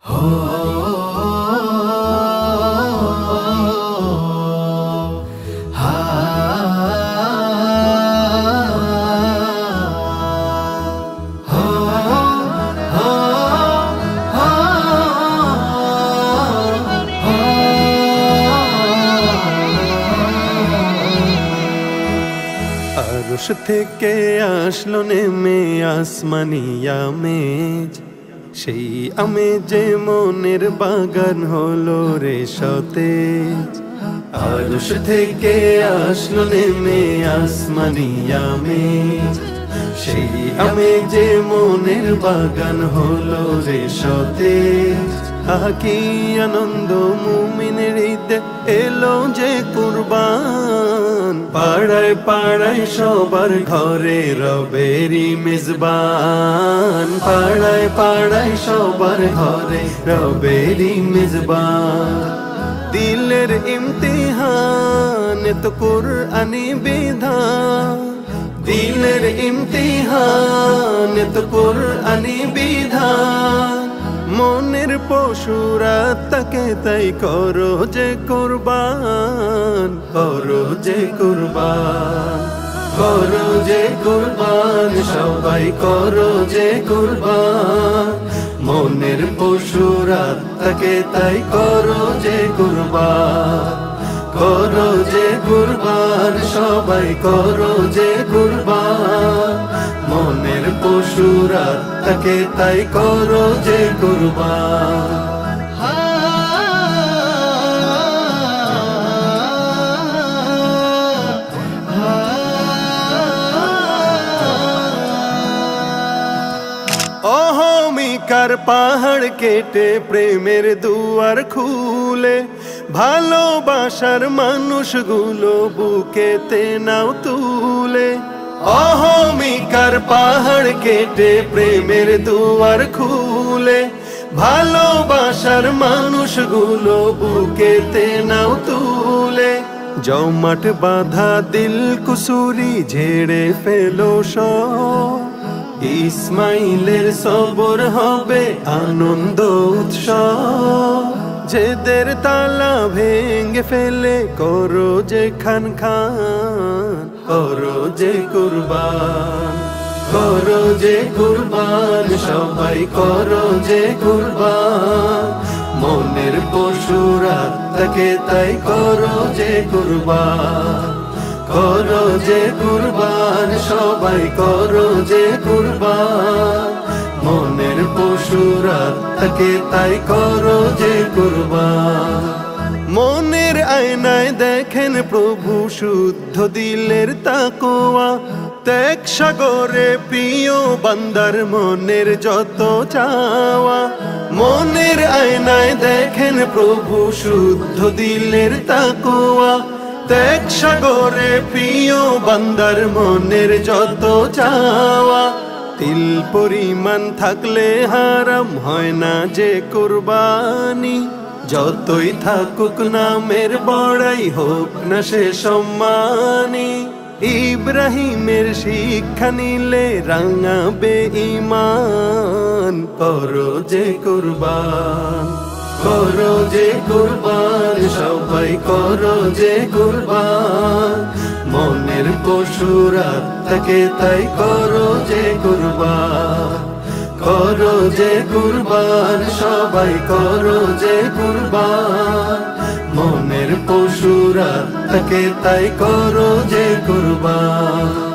আরশ থেকে আসলো নেমে আসমানি আমেজ, সেই আমেজে মনের বাগান হলো রে সতেজ। আরশ থেকে আসলো নেমে আসমানি আমেজ, সেই আমেজে মনের বাগান হলো রে সতেজ। আহা কি আনন্দ মুমিনের ঈদে এলো যে কুরবান, পাড়ায় পাড়ায় সবার ঘরে রবেরি মেজবান, পাড়ায় পাড়ায় সবার ঘরে রবেরি মেজবান। দিলের ইমতিহান তো কুরআনি বিধান, দিলের ইমতিহান তো কুরআনি বিধান। মনের পশুরা তাকে তাই করো যে কুরবান, করো যে কুরবান, করো যে কুরবান, সবাই করো যে কুরবান। মনের পশুরা তাকে তাই করো যে কুরবান, করো যে কুরবান, সবাই করো যে কুরবান। মনের পশুরা তাকে তাই করো যে কুরবান। অহমিকার পাহাড় কেটে প্রেমের দুয়ার খুলে, ভালোবাসার মানুষগুলো বুকেতে নাও তুলে। অহমিকার পাহাড় কেটে প্রেমের দুয়ার খুলে, ভালোবাসার মানুষগুলো বুকেতে নাও তুলে। জমাট বাঁধা দিল কুসুরি ঝেড়ে ফেলো সব, ইসমাইলের সবর হবে আনন্দ উৎসব। যেদের তালা ভেঙে ফেলে করো যে খান খান, করো যে কুরবান, করো যে কুরবান, সবাই করো যে কুরবান। মনের পশুরা তাকে তাই করো যে কুরবান, করো যে কুরবান, সবাই করো যে কুরবান। মনের পশুরা তাকে তাই করো যে কুরবান। মনের আয়নায় দেখেন প্রভু শুদ্ধ দিলের তাকওয়া, ত্যাগ সাগরে প্রিয় বান্দার মনের যত চাওয়া। মনের আয়নায় দেখেন প্রভু শুদ্ধ দিলের তাকওয়া, ত্যাগ সাগরে প্রিয় বান্দার মনের যত চাওয়া। তিল পরিমাণ থাকলে হারাম হয় না যে কুরবানি, যতই থাকুক নামের বড়াই হোক না সে সম্মানী। ইব্রাহিমের শিক্ষা নিলে রাঙাবে ঈমান, করো যে কুরবান, করো যে কুরবান, সবাই করো যে কুরবান। মনের পশুরা তাকে তাই করো যে কুরবান, করো যে কুরবান, সবাই করো যে কুরবান। মনের পশুরা তাকে তাই করো যে কুরবান।